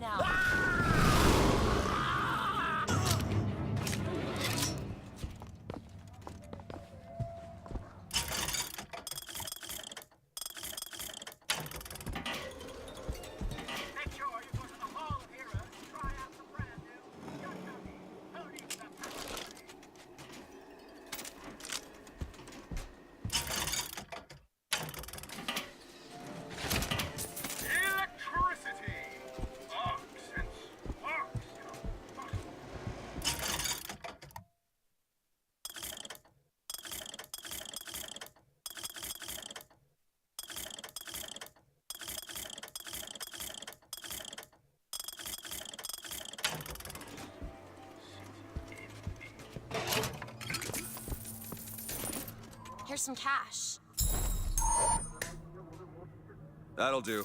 right now. Here's some cash. That'll do.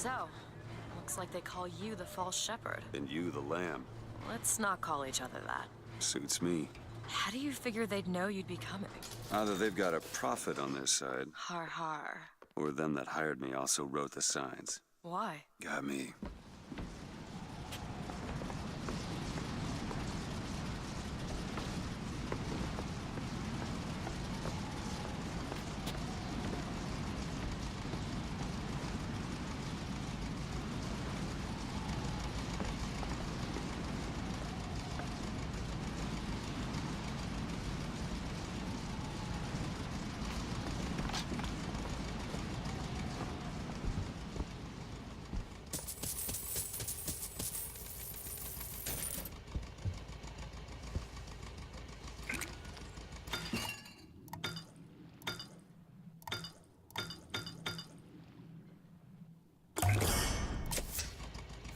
So, looks like they call you the false shepherd. And you the lamb. Let's not call each other that. Suits me. How do you figure they'd know you'd be coming? Either they've got a prophet on their side, Har har. or them that hired me also wrote the signs. Why? Got me.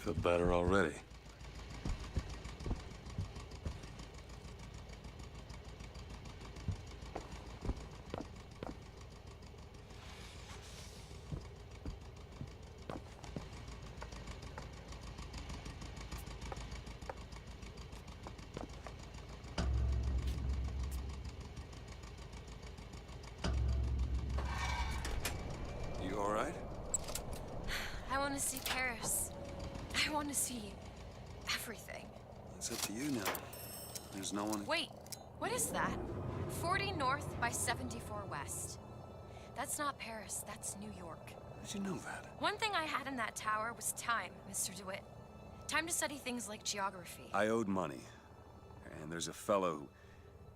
Feel better already. You all right? I want to see Paris. I want to see everything. It's up to you now. There's no one... Wait, what is that? 40 north by 74 west. That's not Paris, that's New York. How did you know that? One thing I had in that tower was time, Mr. DeWitt. Time to study things like geography. I owed money. And there's a fellow who...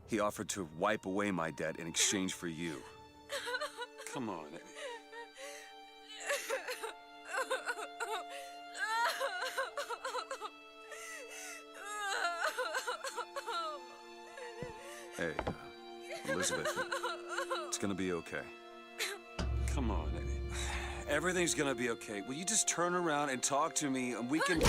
He offered to wipe away my debt in exchange for you. Come on, Eddie. Hey, Elizabeth, it's gonna be okay. Come on, Eddie. Everything's gonna be okay. Will you just turn around and talk to me and we can...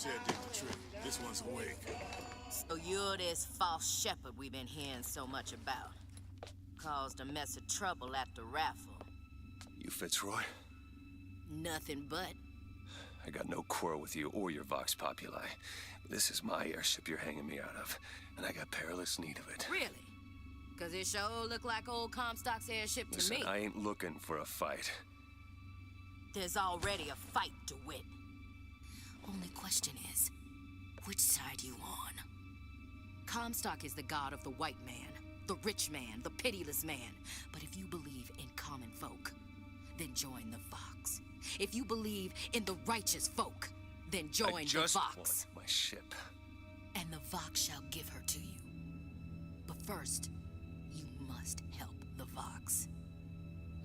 Overseer did the trick. This one's awake. So you're this false shepherd we've been hearing so much about. Caused a mess of trouble at the raffle. You Fitzroy? Nothing but. I got no quarrel with you or your Vox Populi. This is my airship you're hanging me out of, and I got perilous need of it. Really? Cause it sure look like old Comstock's airship to Listen, me. I ain't looking for a fight. There's already a fight to win. Only question is, which side you on? Comstock is the god of the white man, the rich man, the pitiless man. But if you believe in common folk, then join the Vox. If you believe in the righteous folk, then join the Vox. Want my ship. And the Vox shall give her to you. But first, you must help the Vox.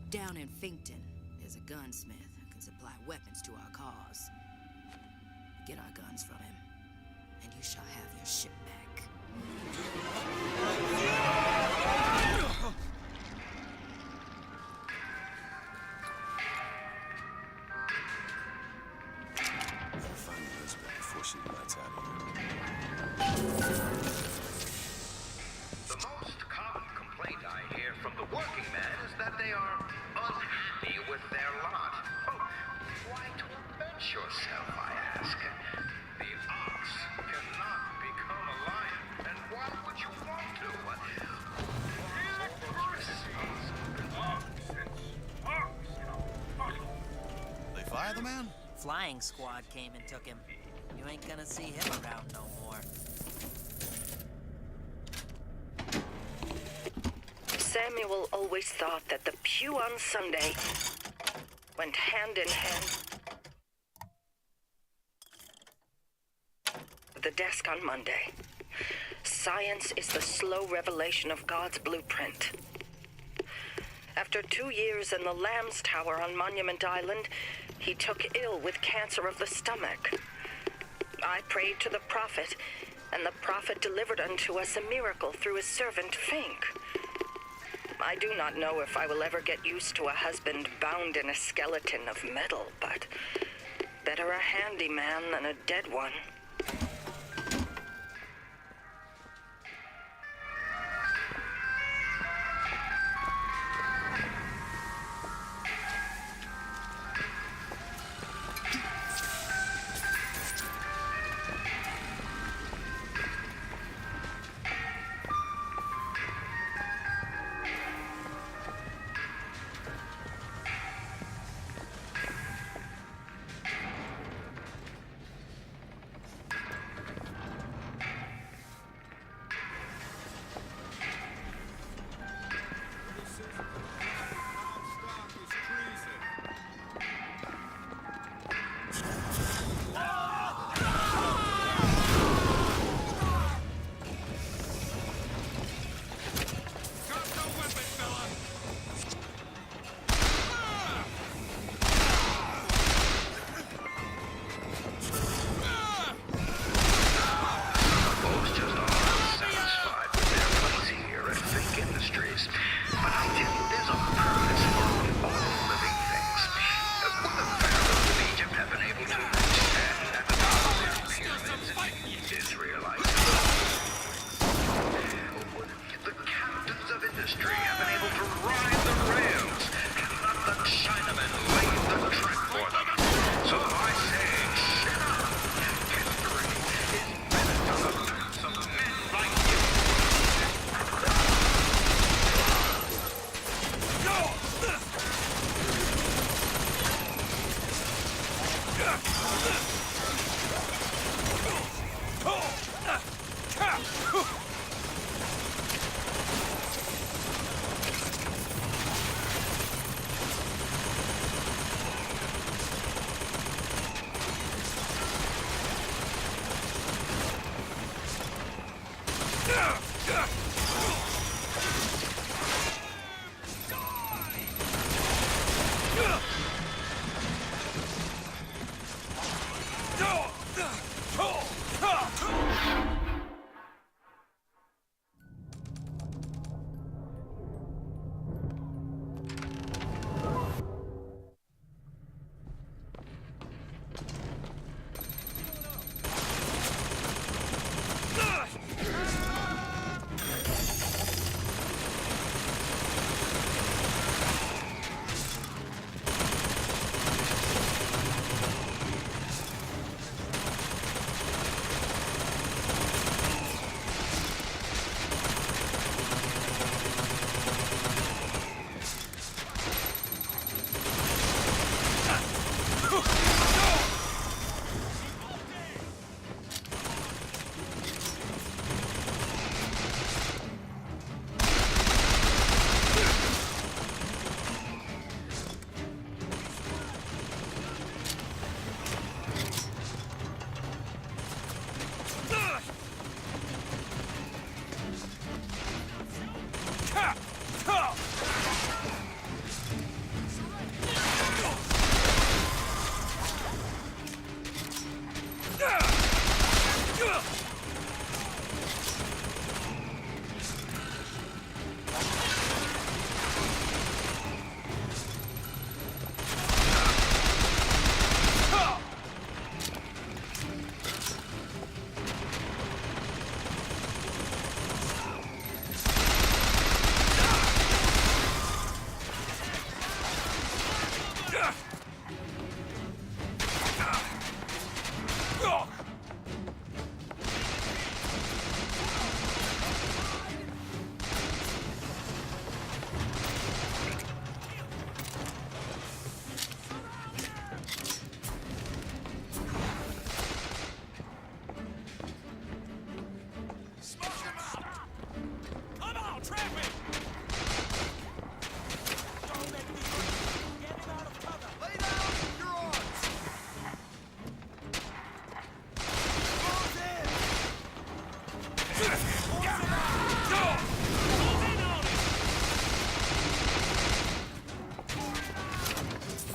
Down in Finkton, there's a gunsmith who can supply weapons to our cause. Get our guns from him, and you shall have your ship back. I'll find Elizabeth before she lights out of here. The most common complaint I hear from the working man is that they are unhappy with their lot. Oh, why torment yourself, I ask? The ox cannot become a lion, and why would you want to? They fire the man? Flying squad came and took him. You ain't gonna see him around no more. Samuel always thought that the pew on Sunday went hand in hand with the desk on Monday. Science is the slow revelation of God's blueprint. After 2 years in the Lamb's Tower on Monument Island, he took ill with cancer of the stomach. I prayed to the prophet, and the prophet delivered unto us a miracle through his servant Fink. I do not know if I will ever get used to a husband bound in a skeleton of metal, but better a handy man than a dead one.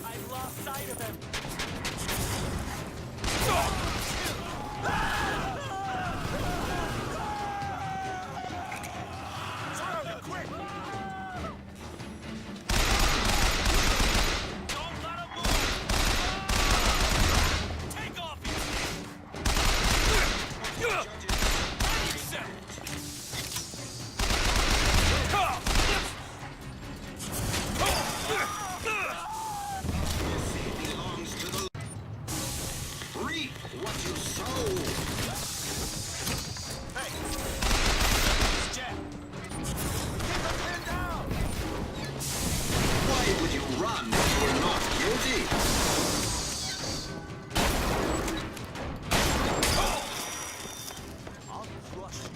I've lost sight of him. Surround him, quick! Don't let him move! Take off your set! Belongs to the... Reap what you sow! Hey! Jack! Keep the pin down! Why would you run if you were not guilty? I'll crush you.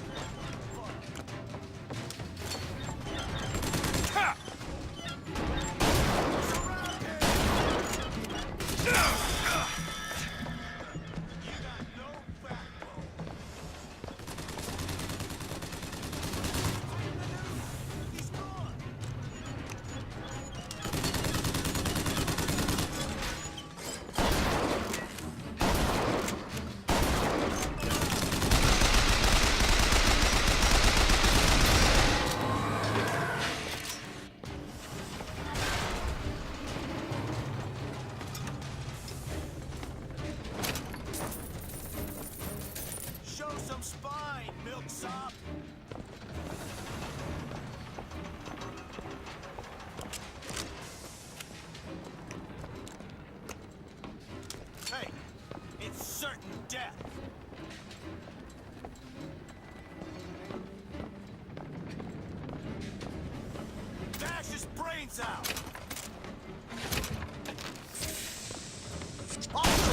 Show some spine, milksop! Hey, it's certain death! Dash his brains out! Also,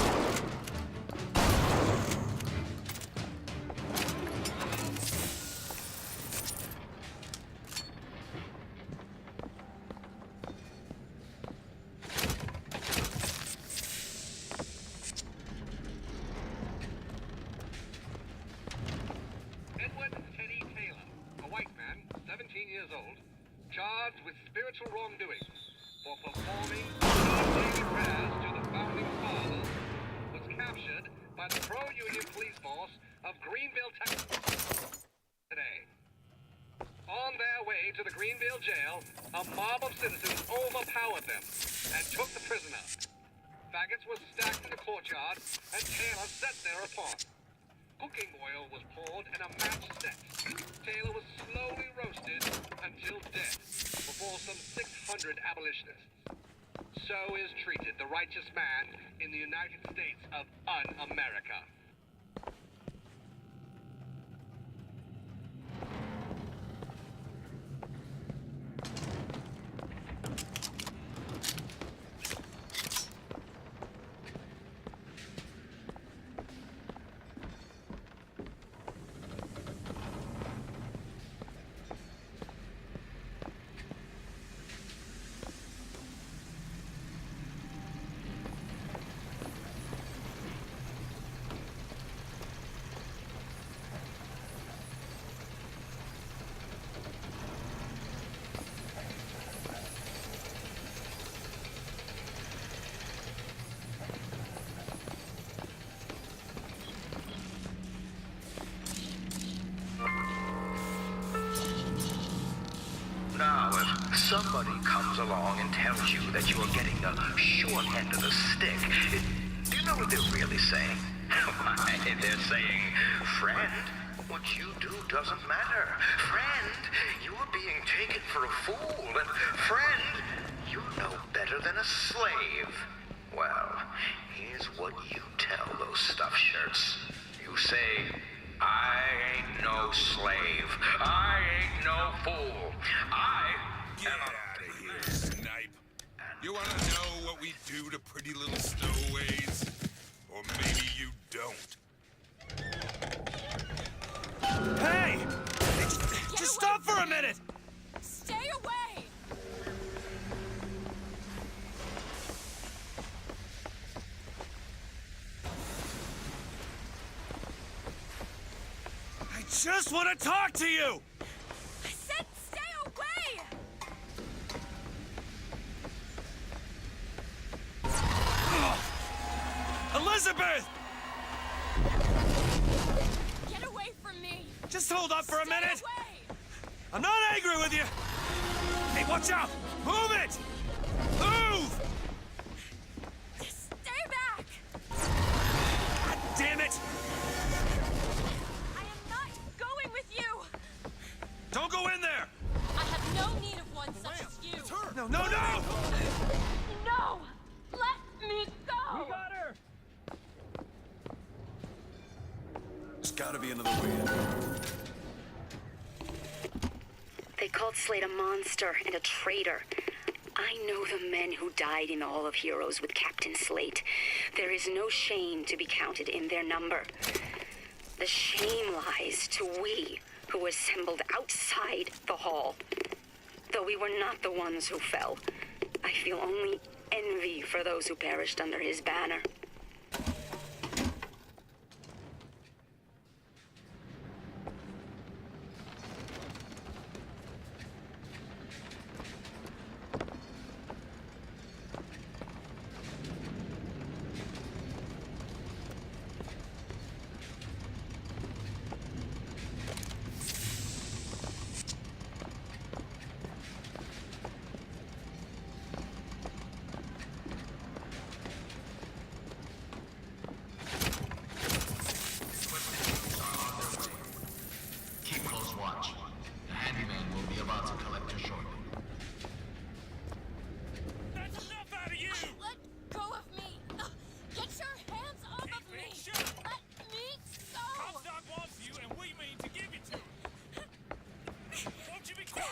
Edward Teddy Taylor, a white man, 17 years old, charged with spiritual wrongdoing for performing daily prayers to the founding fathers, was captured by the pro-union police force of Greenville, Texas, today. On their way to the Greenville jail, a mob of citizens overpowered them and took the prisoner. Faggots were stacked in the courtyard, and Taylor sat thereupon. Cooking oil was poured and a match set. Taylor was slowly roasted until dead before some 600 abolitionists. So is treated the righteous man in the United States of un-America. Now, if somebody comes along and tells you that you are getting the short end of the stick, do you know what they're really saying? Why, they're saying, friend, what you do doesn't matter. Friend, you are being taken for a fool. And friend, you're no better than a slave. Well, here's what you tell those stuffed shirts. You say, I ain't no slave. I ain't no fool. Get out of here, snipe. You want to know what we do to pretty little stowaways? Or maybe you don't. Hey! Just stop for a minute! Stay away! I Just want to talk to you! I said stay away! Elizabeth! Get away from me! Just hold up for a Stay minute! away! I'm not angry with you! Hey, watch out! Move it! Move! Stay back! God damn it! I am not going with you! Don't go in there! I have no need of one such as you! No, no, no! No! Let me go! her! There's gotta be another way in. They called Slade a monster and a traitor. I know the men who died in the Hall of Heroes with Captain Slate. There is no shame to be counted in their number. The shame lies to we who assembled outside the hall. Though we were not the ones who fell, I feel only envy for those who perished under his banner. Keep close watch. The handyman will be about to collect her shortly. That's enough out of you! Let go of me! Get your hands off of me! Let me go! Comstock wants you, and we mean to give it to him. Won't you be quiet?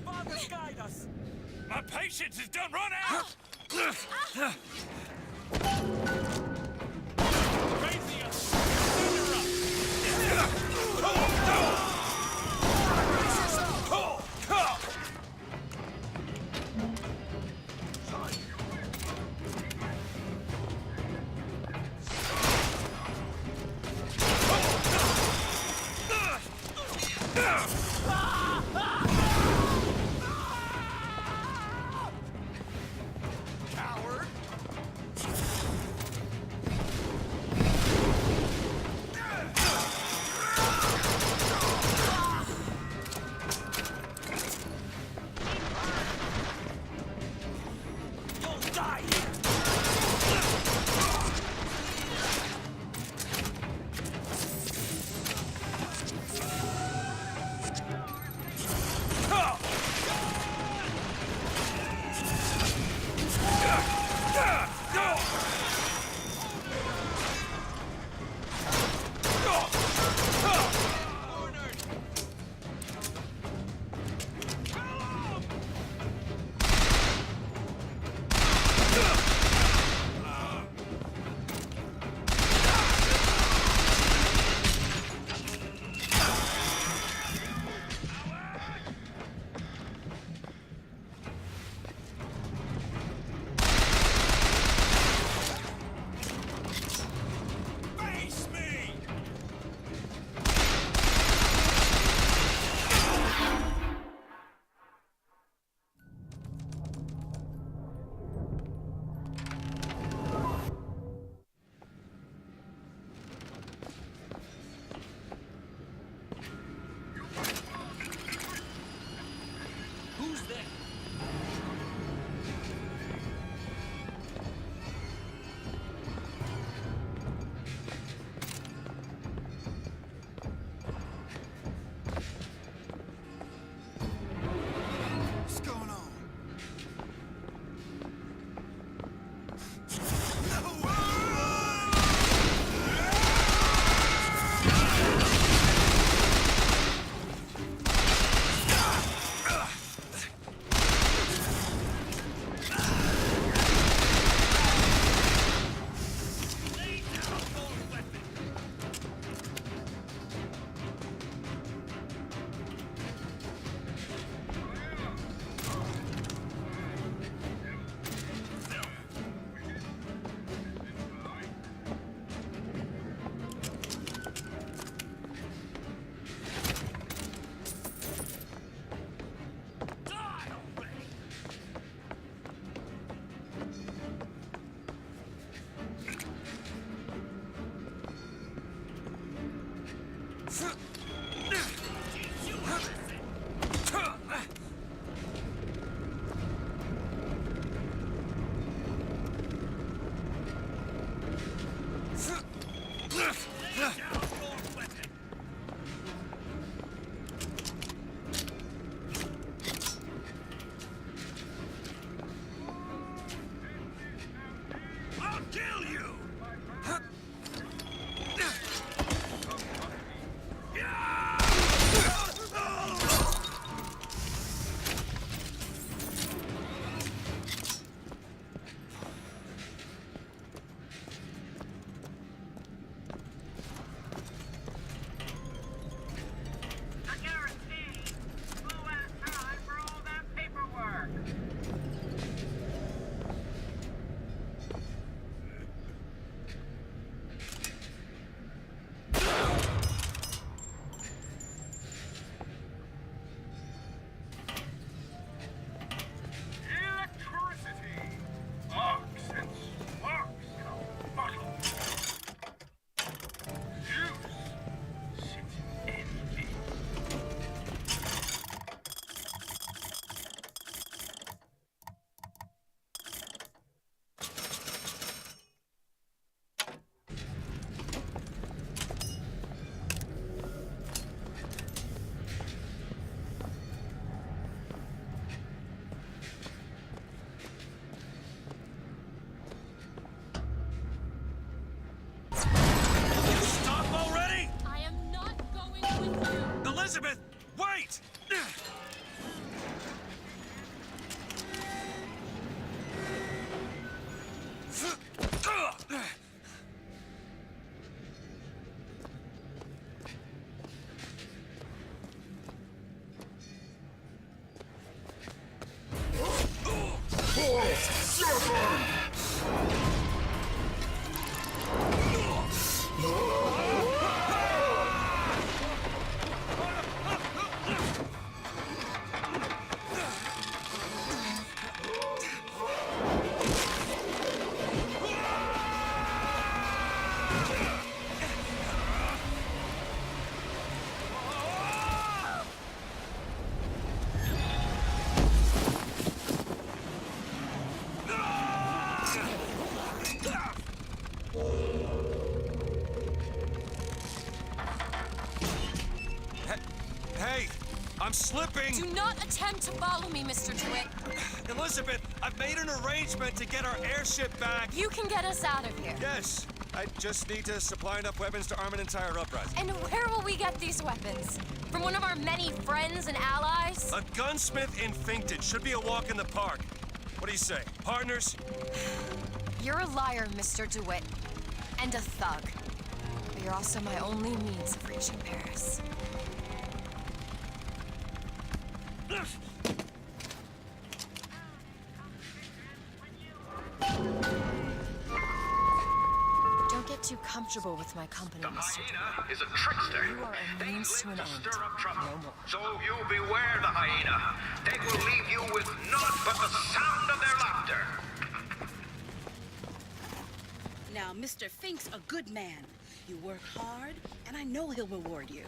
Father, guide us! My patience is done run out! Raise Coward! I'm slipping! Do not attempt to follow me, Mr. DeWitt. Elizabeth, I've made an arrangement to get our airship back. You can get us out of here. Yes, I just need to supply enough weapons to arm an entire uprising. And where will we get these weapons? From one of our many friends and allies? A gunsmith in Finkton should be a walk in the park. What do you say, partners? You're a liar, Mr. DeWitt. And a thug. But you're also my only means of reaching Paris. Don't get too comfortable with my company, The Mr. hyena is a trickster. You are a They means to live an to end. stir up trouble. No more. So you beware the hyena. They will leave you with naught but the sound of their laughter. Now, Mr. Fink's a good man. You work hard, and I know he'll reward you.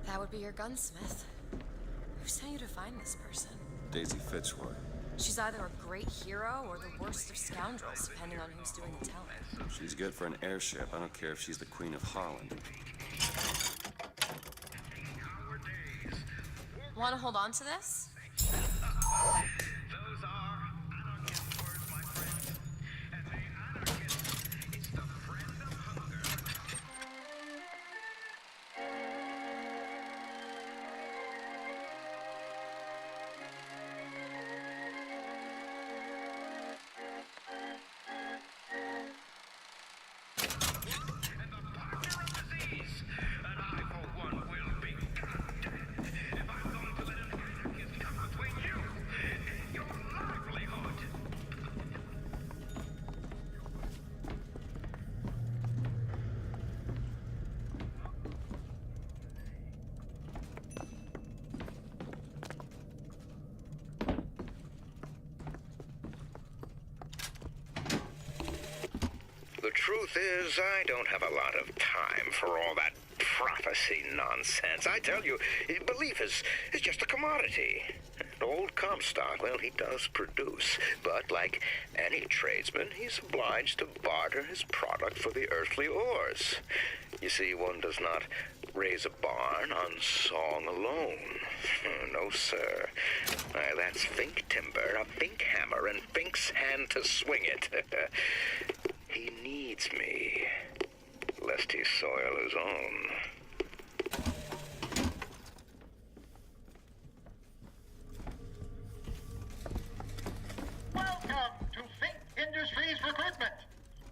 That would be your gunsmith. Who sent you to find this person? Daisy Fitzroy. She's either a great hero or the worst of scoundrels, depending on who's doing the telling. She's good for an airship. I don't care if she's the Queen of Holland. Want to hold on to this? Those are anarchist words, my friends. And the anarchist is the friend of hunger. And the partner of disease. And I, for one, will be content if I'm going to let an anarchist come between you and your livelihood. The truth is, I don't have a lot of time for all that prophecy nonsense. I tell you, belief is just a commodity. Old Comstock, well, he does produce, but like any tradesman, he's obliged to barter his product for the earthly ores. You see, one does not raise a barn on song alone. No, sir. Why, that's Fink timber, a Fink hammer, and Fink's hand to swing it. He needs me, lest he soil his own. Welcome to Fink Industries Recruitment.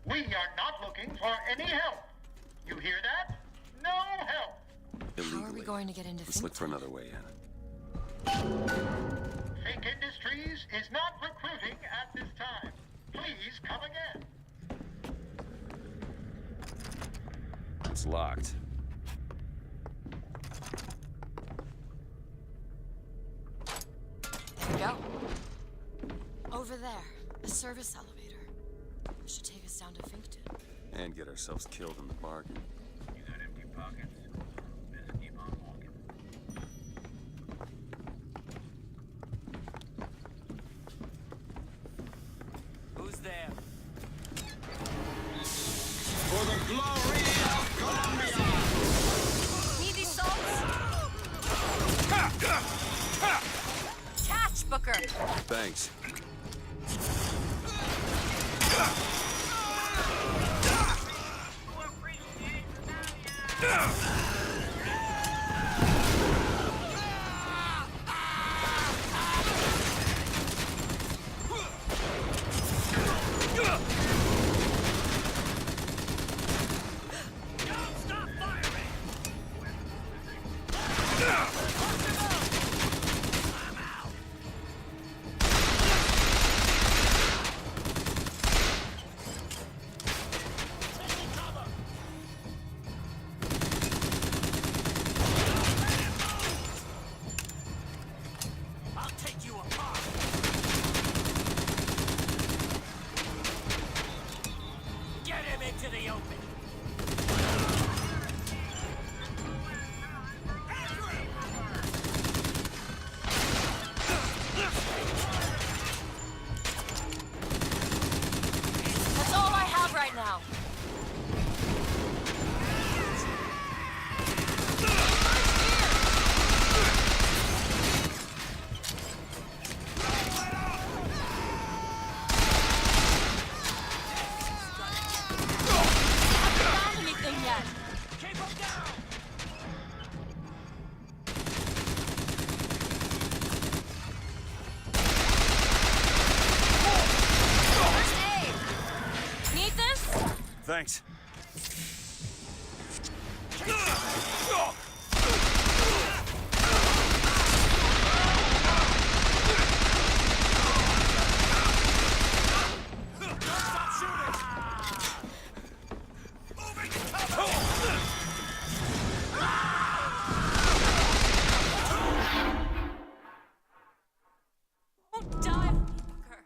We are not looking for any help. You hear that? No help. Illegally. How are we going to get into Let's look for another way in. Fink Industries is not recruiting at this time. Please come again. It's locked. There we go. Over there. A service elevator. Should take us down to Finkton. And get ourselves killed in the bargain. You got empty pockets? Just keep on walking. Who's there? For the glory of Columbia! Need these salts? Catch, Booker! Thanks. I'll take you apart. Get him into the open. That's all I have right now. Haven't found anything yet. Keep him down. First aid. Need this? Thanks. Don't die, Booker.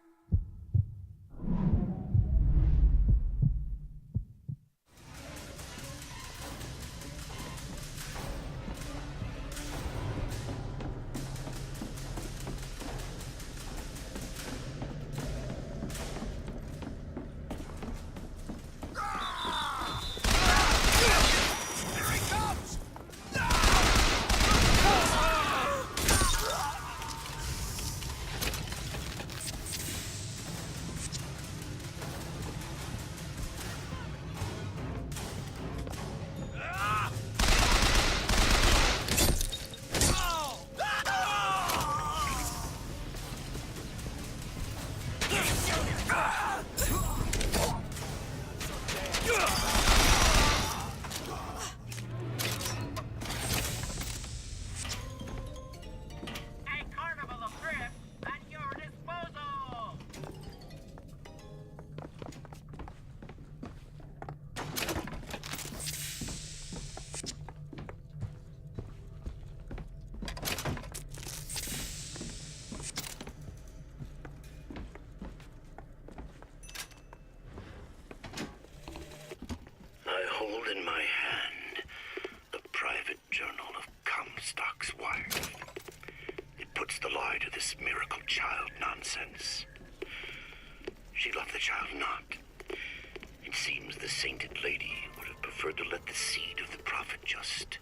A carnival of thrift at your disposal. I hold in my hand the private journal of Comstock's wife. It puts the lie to this miracle child nonsense. She loved the child not. It seems the sainted lady would have preferred to let the seed of the prophet just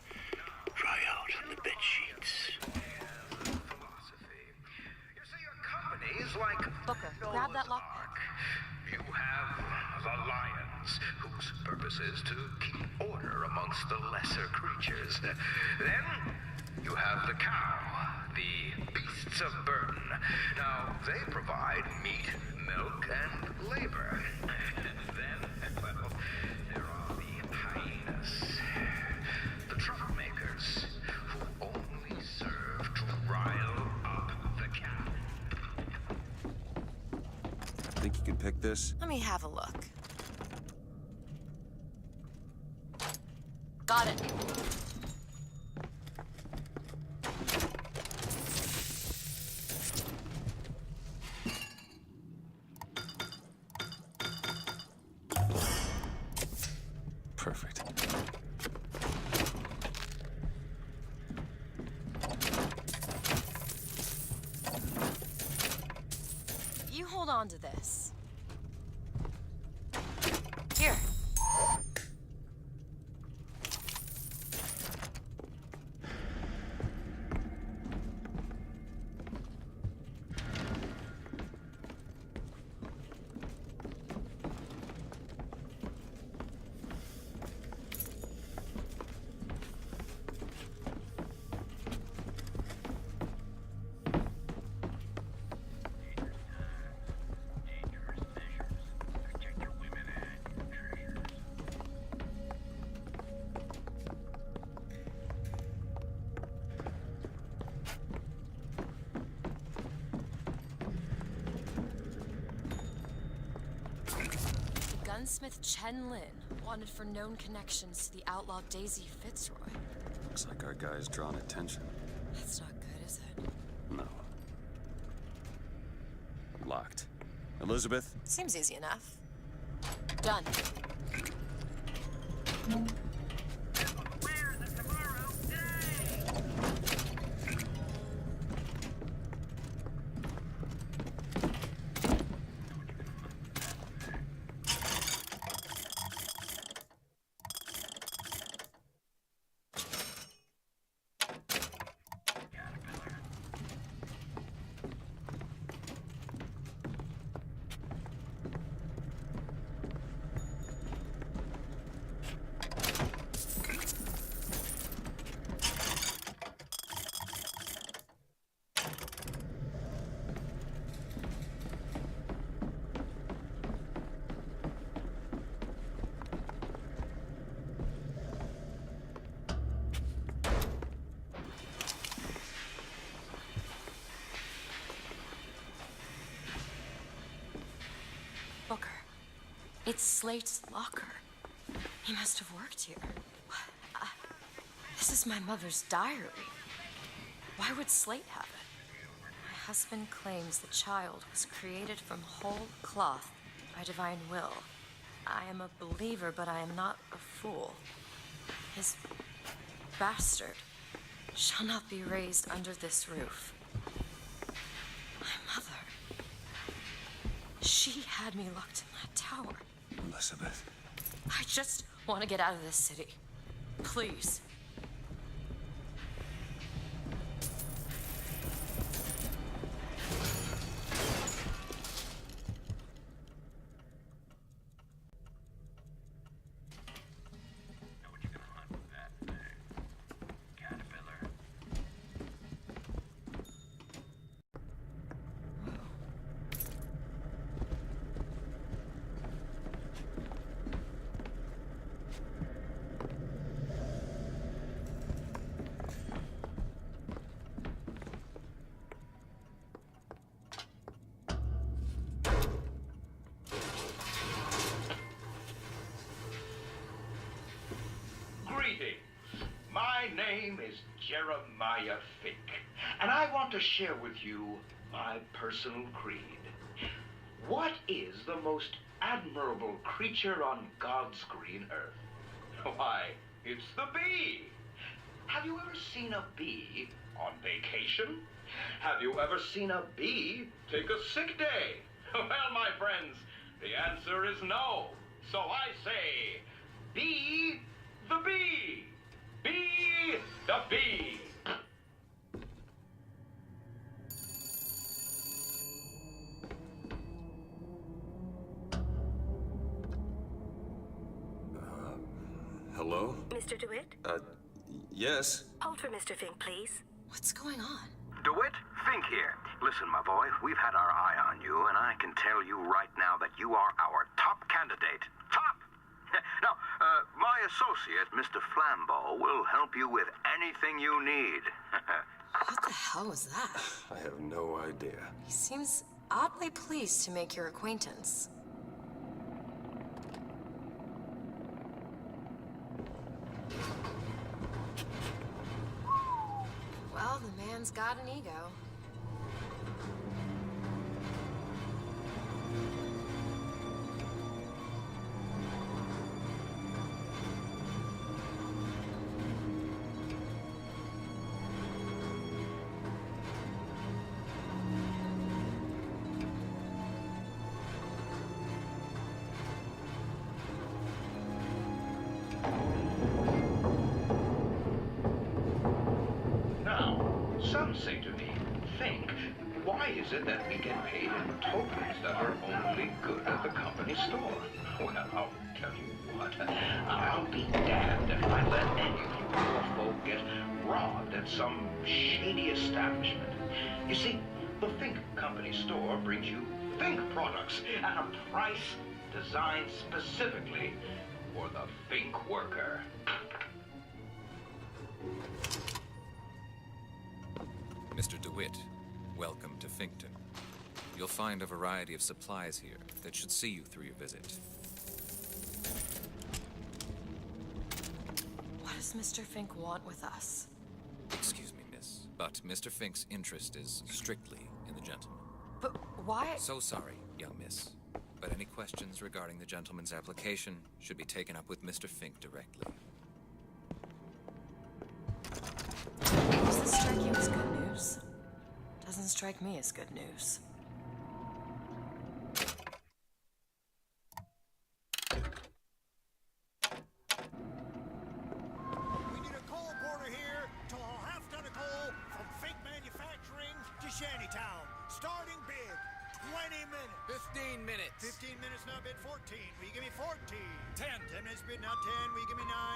dry out on the bed sheets. Philosophy. You see, your company is like Booker, grab that lockpick. you have the lions, whose purpose is to keep order amongst the lesser creatures. Then you have the cow, the beasts of burden. Now, they provide meat, milk, and labor. Then, well, there are the hyenas, the troublemakers, who only serve to rile up the cattle. Think you can pick this? Let me have a look. Got it. Perfect. You hold on to this. Here. Gunsmith Chen Lin, wanted for known connections to the outlaw Daisy Fitzroy. Looks like our guy's drawn attention. That's not good, is it? No. Locked. Elizabeth? Seems easy enough. Done. Booker. It's Slate's locker. He must have worked here. This is my mother's diary. Why would Slate have it? My husband claims the child was created from whole cloth by divine will. I am a believer, but I am not a fool. His bastard shall not be raised under this roof. My mother. She had me locked in that tower. Elizabeth. I just want to get out of this city. Please. My name is Jeremiah Fink, and I want to share with you my personal creed. What is the most admirable creature on God's green earth? Why, it's the bee. Have you ever seen a bee on vacation? Have you ever seen a bee take a sick day? Well, my friends, the answer is no. So I say, be the bee. Be the bee. Hello? Mr. DeWitt? Yes? Hold for Mr. Fink, please. What's going on? DeWitt, Fink here. Listen, my boy, we've had our eye on you, and I can tell you right now that you are our top candidate. Top! Now, my associate, Mr. Flambeau, will help you with anything you need. What the hell was that? I have no idea. He seems oddly pleased to make your acquaintance. Well, the man's got an ego. is it that we get paid in tokens that are only good at the company store? Well, I'll tell you what, I'll be damned if I let any of you poor folk get robbed at some shady establishment. You see, the Fink Company store brings you Fink products at a price designed specifically for the Fink worker. Mr. DeWitt, welcome to Finkton. You'll find a variety of supplies here that should see you through your visit. What does Mr. Fink want with us? Excuse me, miss, but Mr. Fink's interest is strictly in the gentleman. But why? So sorry, young miss, but any questions regarding the gentleman's application should be taken up with Mr. Fink directly. Does this strike you as good news? Doesn't strike me as good news. We need a coal porter here to haul half ton of coal from Fink Manufacturing to Shantytown. Starting bid, 20 minutes. 15 minutes. 15 minutes now, bid 14. Will you give me 14? 10. 10 minutes bid now 10. Will you give me 9?